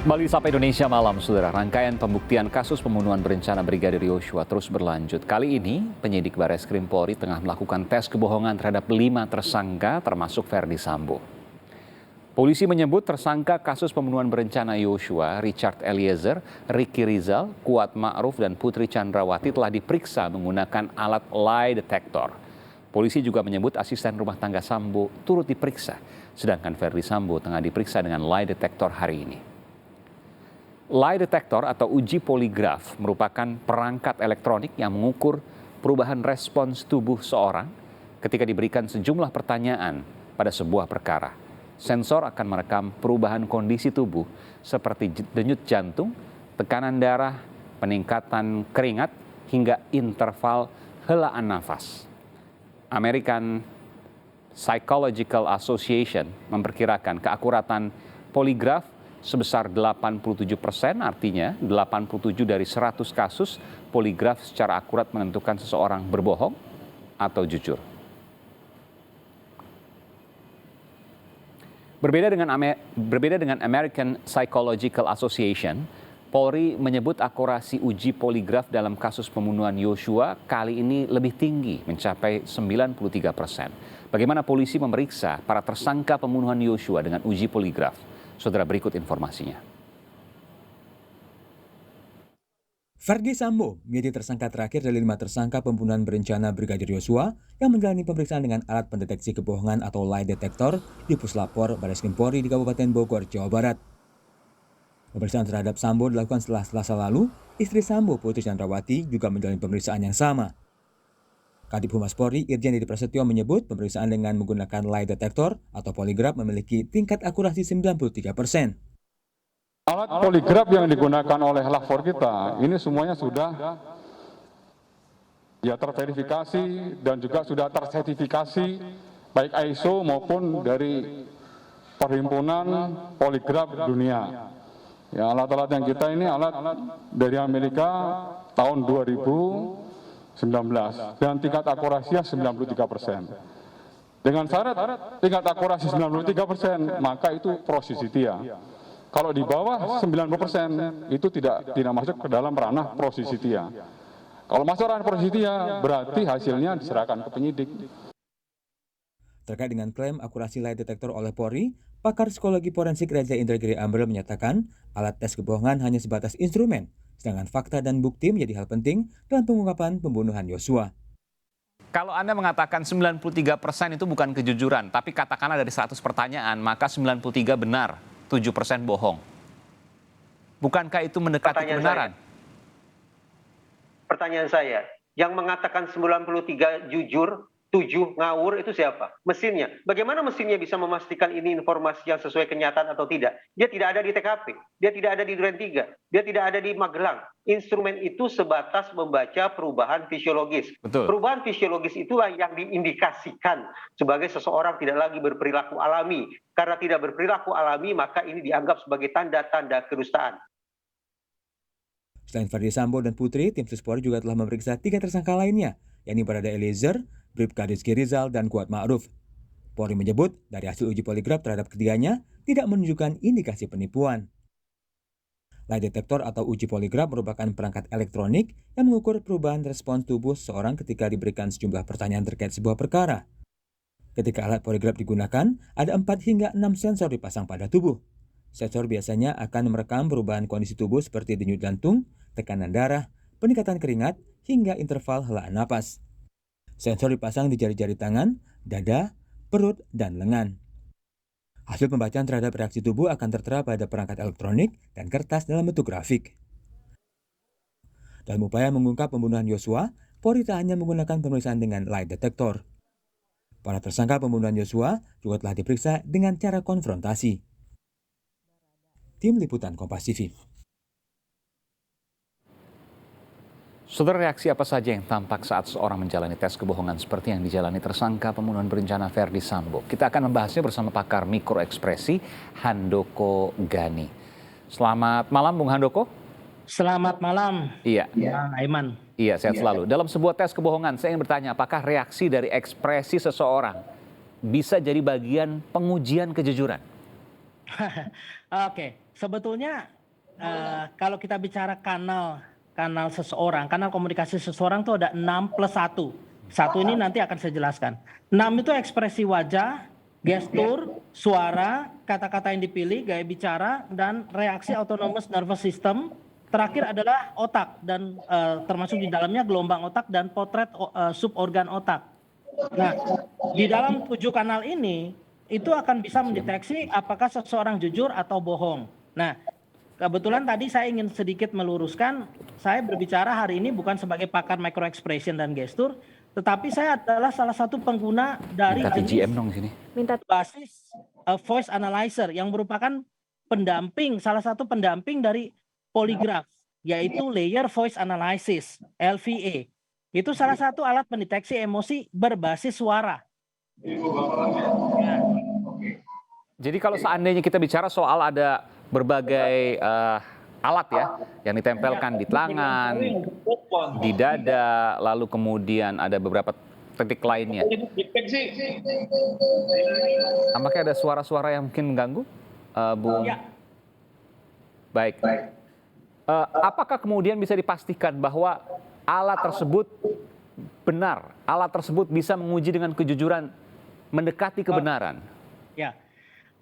Kembali sampai Indonesia Malam, Saudara. Rangkaian pembuktian kasus pembunuhan berencana Brigadir Yosua terus berlanjut. Kali ini, penyidik Barreskrim Polri tengah melakukan tes kebohongan terhadap 5 tersangka, termasuk Ferdy Sambo. Polisi menyebut tersangka kasus pembunuhan berencana Yosua, Richard Eliezer, Ricky Rizal, Kuat Ma'ruf, dan Putri Chandrawati telah diperiksa menggunakan alat lie detector. Polisi juga menyebut asisten rumah tangga Sambo turut diperiksa, sedangkan Ferdy Sambo tengah diperiksa dengan lie detector hari ini. Lie detector atau uji poligraf merupakan perangkat elektronik yang mengukur perubahan respons tubuh seorang ketika diberikan sejumlah pertanyaan pada sebuah perkara. Sensor akan merekam perubahan kondisi tubuh seperti denyut jantung, tekanan darah, peningkatan keringat, hingga interval helaan nafas. American Psychological Association memperkirakan keakuratan poligraf sebesar 87%, artinya 87 dari 100 kasus poligraf secara akurat menentukan seseorang berbohong atau jujur. Berbeda dengan American Psychological Association, Polri menyebut akurasi uji poligraf dalam kasus pembunuhan Yosua kali ini lebih tinggi, mencapai 93%. Bagaimana polisi memeriksa para tersangka pembunuhan Yosua dengan uji poligraf? Saudara, berikut informasinya. Ferdy Sambo menjadi tersangka terakhir dari 5 tersangka pembunuhan berencana Brigadir Yosua yang menjalani pemeriksaan dengan alat pendeteksi kebohongan atau lie detector di Puslapor Barreskrim Polri di Kabupaten Bogor, Jawa Barat. Pemeriksaan terhadap Sambo dilakukan setelah Selasa lalu, istri Sambo, Putri Chandrawati, juga menjalani pemeriksaan yang sama. Kadif Humas Polri, Irjen Didi Prasetyo, menyebut pemeriksaan dengan menggunakan lie detector atau poligraf memiliki tingkat akurasi 93%. Alat poligraf yang digunakan oleh lapor kita ini semuanya sudah terverifikasi dan juga sudah tersertifikasi baik ISO maupun dari Perhimpunan Poligraf Dunia. Ya, alat-alat yang kita ini alat dari Amerika tahun 2019 dan tingkat akurasinya 93%. Dengan syarat tingkat akurasi 93%, maka itu prosesitia. Kalau di bawah 90% itu tidak masuk ke dalam ranah prosesitia. Kalau masuk ranah prosesitia berarti hasilnya diserahkan ke penyidik. Terkait dengan klaim akurasi lie detector oleh Polri, pakar psikologi forensik Reza Indragiri Amril menyatakan alat tes kebohongan hanya sebatas instrumen, sedangkan fakta dan bukti menjadi hal penting dalam pengungkapan pembunuhan Yosua. Kalau Anda mengatakan 93% itu bukan kejujuran, tapi katakanlah dari 100 pertanyaan, maka 93 benar, 7% bohong. Bukankah itu mendekati kebenaran? Pertanyaan saya, yang mengatakan 93 jujur, 7 ngawur itu siapa? Mesinnya. Bagaimana mesinnya bisa memastikan ini informasi yang sesuai kenyataan atau tidak? Dia tidak ada di TKP, dia tidak ada di Duren 3, dia tidak ada di Magelang. Instrumen itu sebatas membaca perubahan fisiologis. Betul. Perubahan fisiologis itulah yang diindikasikan sebagai seseorang tidak lagi berperilaku alami. Karena tidak berperilaku alami, maka ini dianggap sebagai tanda-tanda kedustaan. Selain Ferdy Sambo dan Putri, tim Sus Polri juga telah memeriksa 3 tersangka lainnya, yakni Barada Eliezer, Bribka Rizky Rizal, dan Kuat Ma'ruf. Polri menyebut dari hasil uji poligraf terhadap ketiganya tidak menunjukkan indikasi penipuan. Lie detector atau uji poligraf merupakan perangkat elektronik yang mengukur perubahan respons tubuh seseorang ketika diberikan sejumlah pertanyaan terkait sebuah perkara. Ketika alat poligraf digunakan, ada 4 hingga 6 sensor dipasang pada tubuh. Sensor biasanya akan merekam perubahan kondisi tubuh seperti denyut jantung, tekanan darah, peningkatan keringat, hingga interval helaan napas. Sensor dipasang di jari-jari tangan, dada, perut, dan lengan. Hasil pembacaan terhadap reaksi tubuh akan tertera pada perangkat elektronik dan kertas dalam bentuk grafik. Dalam upaya mengungkap pembunuhan Yosua, Polri tak hanya menggunakan pemeriksaan dengan lie detector. Para tersangka pembunuhan Yosua juga telah diperiksa dengan cara konfrontasi. Tim Liputan Kompas TV. Saudara, reaksi apa saja yang tampak saat seorang menjalani tes kebohongan seperti yang dijalani tersangka pembunuhan berencana Ferdy Sambo? Kita akan membahasnya bersama pakar mikroekspresi Handoko Gani. Selamat malam, Bung Handoko. Selamat malam. Iya. Ya, Aiman. Iya, sehat selalu. Dalam sebuah tes kebohongan, saya ingin bertanya, apakah reaksi dari ekspresi seseorang bisa jadi bagian pengujian kejujuran? Oke, Sebetulnya kalau kita bicara kanal seseorang, kanal komunikasi seseorang itu ada 6+1. Satu ini nanti akan saya jelaskan. 6 itu ekspresi wajah, gestur, suara, kata-kata yang dipilih, gaya bicara, dan reaksi autonomous nervous system. Terakhir adalah otak dan termasuk di dalamnya gelombang otak dan potret suborgan otak. Nah, di dalam 7 kanal ini itu akan bisa mendeteksi apakah seseorang jujur atau bohong. Nah, kebetulan tadi saya ingin sedikit meluruskan, saya berbicara hari ini bukan sebagai pakar micro expression dan gestur, tetapi saya adalah salah satu pengguna dari Minta jenis TGM dong sini. basis voice analyzer yang merupakan pendamping, salah satu pendamping dari poligraf, yaitu layer voice analysis, LVA. Itu salah satu alat pendeteksi emosi berbasis suara. Ya. Jadi kalau seandainya kita bicara soal ada berbagai alat ya yang ditempelkan di tangan, di dada, lalu kemudian ada beberapa titik lainnya. Apakah ada suara-suara yang mungkin mengganggu, Bung? Ya. Baik. Apakah kemudian bisa dipastikan bahwa alat tersebut benar, alat tersebut bisa menguji dengan kejujuran, mendekati kebenaran? Ya,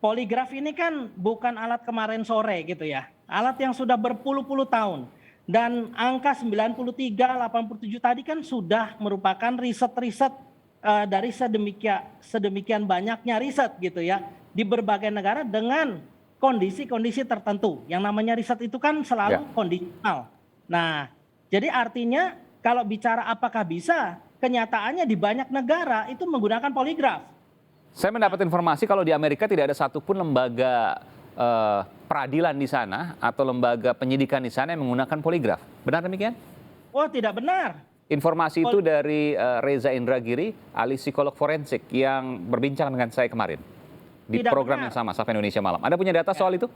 poligraf ini kan bukan alat kemarin sore gitu ya. Alat yang sudah berpuluh-puluh tahun. Dan angka 93, 87 tadi kan sudah merupakan riset-riset dari sedemikian banyaknya riset gitu ya. Di berbagai negara dengan kondisi-kondisi tertentu. Yang namanya riset itu kan selalu kondisional. Nah, jadi artinya kalau bicara apakah bisa, kenyataannya di banyak negara itu menggunakan poligraf. Saya mendapat informasi kalau di Amerika tidak ada satupun lembaga peradilan di sana atau lembaga penyidikan di sana yang menggunakan poligraf. Benar demikian? Oh, tidak benar. Informasi itu dari Reza Indragiri, ahli psikolog forensik yang berbincang dengan saya kemarin di Tidak program benar. yang sama, Sapa Indonesia Malam. Anda punya data soal itu?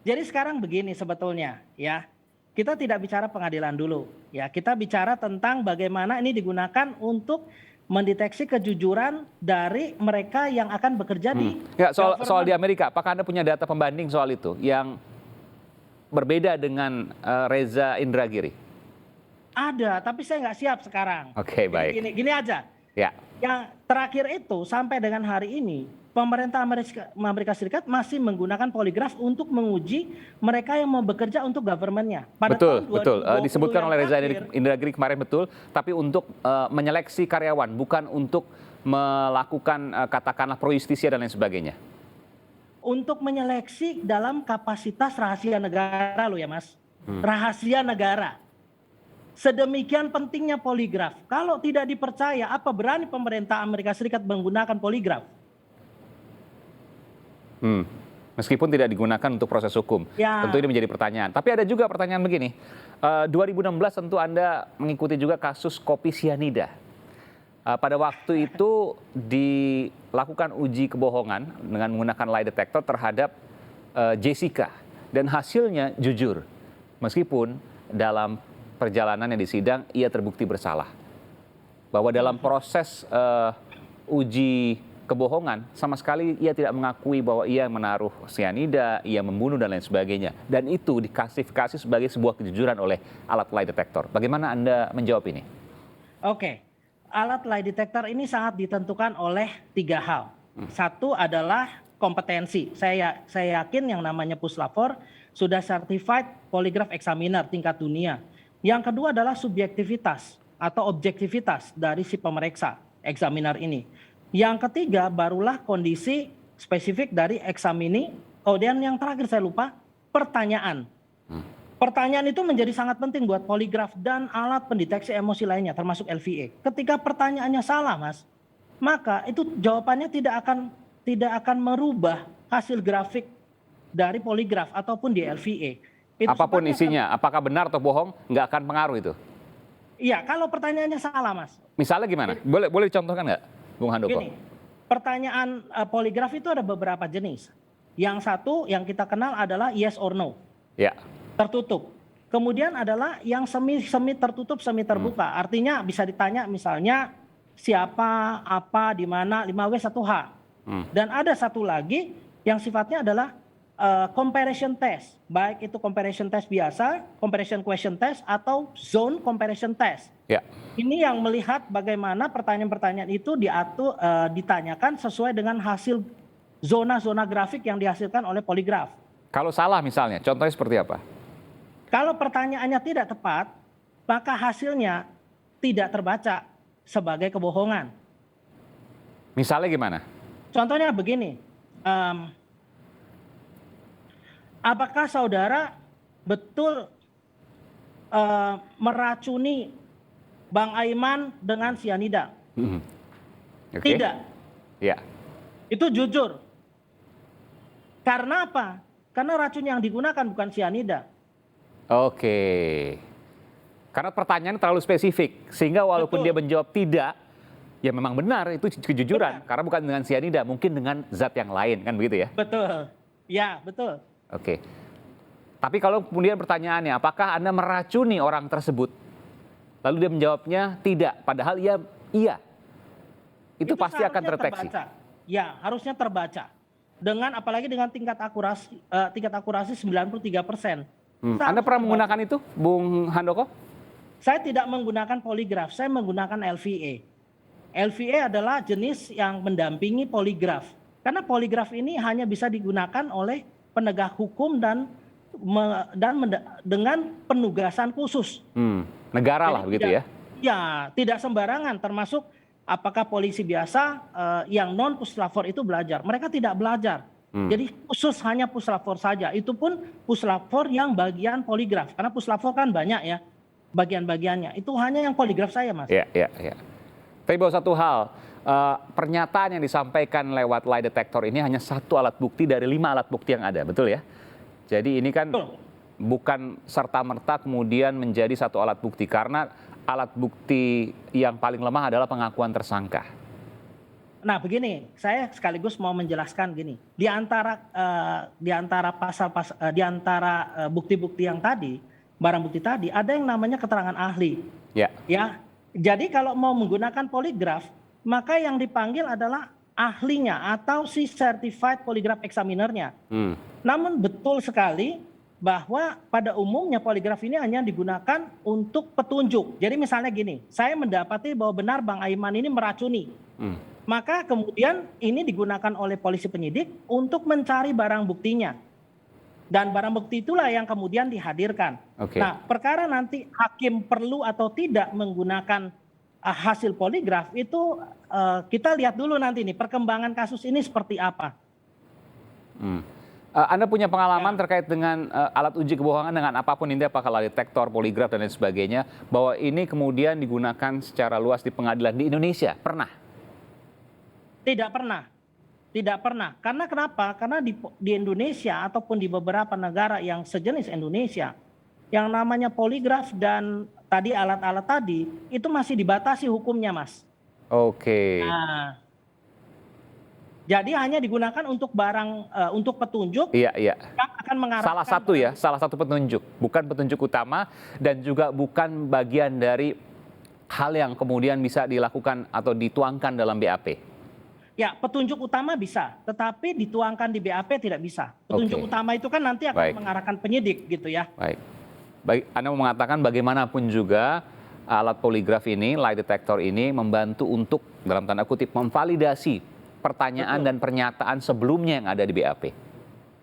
Jadi sekarang begini sebetulnya ya. Kita tidak bicara pengadilan dulu. Ya, kita bicara tentang bagaimana ini digunakan untuk mendeteksi kejujuran dari mereka yang akan bekerja di Ya, soal di Amerika, apakah Anda punya data pembanding soal itu yang berbeda dengan Reza Indragiri? Ada, tapi saya nggak siap sekarang. Oke, baik. Gini aja. Ya. Yang terakhir itu sampai dengan hari ini pemerintah Amerika Serikat masih menggunakan poligraf untuk menguji mereka yang mau bekerja untuk government-nya. Betul. tahun 2020 Disebutkan yang oleh Reza terakhir, Indragiri kemarin betul, tapi untuk menyeleksi karyawan, bukan untuk melakukan katakanlah pro justisia dan lain sebagainya. untuk menyeleksi dalam kapasitas rahasia negara loh ya Mas. Rahasia negara. Sedemikian pentingnya poligraf. Kalau tidak dipercaya, apa berani pemerintah Amerika Serikat menggunakan poligraf? Meskipun tidak digunakan untuk proses hukum. Ya. Tentu ini menjadi pertanyaan. Tapi ada juga pertanyaan begini. 2016 tentu Anda mengikuti juga kasus kopi sianida. Pada waktu itu dilakukan uji kebohongan dengan menggunakan lie detector terhadap Jessica. Dan hasilnya jujur. Meskipun dalam perjalanannya di sidang ia terbukti bersalah. Bahwa dalam proses uji kebohongan sama sekali ia tidak mengakui bahwa ia menaruh sianida, ia membunuh dan lain sebagainya. Dan itu diklasifikasi sebagai sebuah kejujuran oleh alat lie detector. Bagaimana Anda menjawab ini? Oke, alat lie detector ini sangat ditentukan oleh 3 hal. Satu adalah kompetensi. Saya yakin yang namanya Puslapor sudah certified polygraph examiner tingkat dunia. Yang kedua adalah subjektivitas atau objektivitas dari si pemeriksa examiner ini. Yang ketiga barulah kondisi spesifik dari examinee. Kemudian yang terakhir saya lupa, pertanyaan. Pertanyaan itu menjadi sangat penting buat poligraf dan alat pendeteksi emosi lainnya termasuk LVA. Ketika pertanyaannya salah Mas, maka itu jawabannya tidak akan merubah hasil grafik dari poligraf ataupun di LVA. Apapun isinya, apakah benar atau bohong, nggak akan pengaruh itu? Iya, kalau pertanyaannya salah Mas. Misalnya gimana? Boleh dicontohkan nggak, Bung Handoko? Gini, pertanyaan poligraf itu ada beberapa jenis. Yang satu yang kita kenal adalah yes or no. Ya. Tertutup. Kemudian adalah yang semi tertutup, semi terbuka. Artinya bisa ditanya misalnya siapa, apa, di mana, 5W 1H. Dan ada satu lagi yang sifatnya adalah comparison test, baik itu comparison test biasa, comparison question test, atau zone comparison test. Ya. Ini yang melihat bagaimana pertanyaan-pertanyaan itu ditanyakan sesuai dengan hasil zona-zona grafik yang dihasilkan oleh poligraf. Kalau salah misalnya, contohnya seperti apa? Kalau pertanyaannya tidak tepat, maka hasilnya tidak terbaca sebagai kebohongan. Misalnya gimana? Contohnya begini, apakah saudara betul meracuni Bang Aiman dengan sianida? Oke. Tidak. Ya. Itu jujur. Karena apa? Karena racun yang digunakan bukan sianida. Oke. Karena pertanyaan terlalu spesifik, sehingga walaupun Betul. dia menjawab tidak, ya memang benar itu kejujuran. Benar. Karena bukan dengan sianida, mungkin dengan zat yang lain, kan begitu ya? Betul. Ya, betul. Oke. Tapi kalau kemudian pertanyaannya, apakah Anda meracuni orang tersebut? Lalu dia menjawabnya tidak, padahal iya. Itu pasti akan seharusnya terdeteksi. terbaca. Ya, harusnya terbaca. Dengan apalagi dengan tingkat akurasi 93%. Anda pernah menggunakan itu, Bung Handoko? Saya tidak menggunakan poligraf, saya menggunakan LVA. LVA adalah jenis yang mendampingi poligraf. Karena poligraf ini hanya bisa digunakan oleh penegak hukum dan dengan penugasan khusus. Negara lah Jadi begitu ya? Ya, tidak sembarangan, termasuk apakah polisi biasa yang non puslapor itu belajar. Mereka tidak belajar. Jadi khusus hanya puslapor saja. Itu pun puslapor yang bagian poligraf. Karena puslapor kan banyak ya bagian-bagiannya. Itu hanya yang poligraf saya, Mas. Iya. Tapi bahwa satu hal, pernyataan yang disampaikan lewat lie detector ini hanya satu alat bukti dari 5 alat bukti yang ada, betul ya? Jadi ini kan bukan serta-merta kemudian menjadi satu alat bukti, karena alat bukti yang paling lemah adalah pengakuan tersangka. Nah begini, saya sekaligus mau menjelaskan gini, di antara bukti-bukti yang tadi, barang bukti tadi, ada yang namanya keterangan ahli. Ya. Jadi kalau mau menggunakan poligraf, maka yang dipanggil adalah ahlinya atau si certified polygraph examinernya. Namun betul sekali bahwa pada umumnya poligraf ini hanya digunakan untuk petunjuk. Jadi misalnya gini, saya mendapati bahwa benar Bang Aiman ini meracuni. Maka kemudian ini digunakan oleh polisi penyidik untuk mencari barang buktinya. Dan barang bukti itulah yang kemudian dihadirkan. Oke. Nah, perkara nanti hakim perlu atau tidak menggunakan hasil poligraf itu kita lihat dulu nanti nih perkembangan kasus ini seperti apa. Anda punya pengalaman terkait dengan alat uji kebohongan dengan apapun ini, apakah lie detektor, poligraf dan lain sebagainya, bahwa ini kemudian digunakan secara luas di pengadilan di Indonesia? Pernah? Tidak pernah. Tidak pernah. Karena kenapa? Karena di Indonesia ataupun di beberapa negara yang sejenis Indonesia, yang namanya poligraf dan tadi alat-alat tadi, itu masih dibatasi hukumnya, Mas. Oke. Nah, jadi hanya digunakan untuk untuk petunjuk. Iya. Yang akan mengarahkan. Salah satu petunjuk. Bukan petunjuk utama dan juga bukan bagian dari hal yang kemudian bisa dilakukan atau dituangkan dalam BAP. Ya, petunjuk utama bisa, tetapi dituangkan di BAP tidak bisa. Petunjuk utama itu kan nanti akan mengarahkan penyidik gitu ya. Baik, Anda mau mengatakan bagaimanapun juga alat poligraf ini, lie detector ini membantu untuk dalam tanda kutip memvalidasi pertanyaan dan pernyataan sebelumnya yang ada di BAP.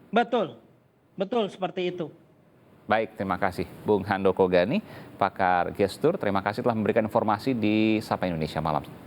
Betul seperti itu. Baik, terima kasih Bung Handoko Gani, pakar gestur. Terima kasih telah memberikan informasi di Sapa Indonesia Malam.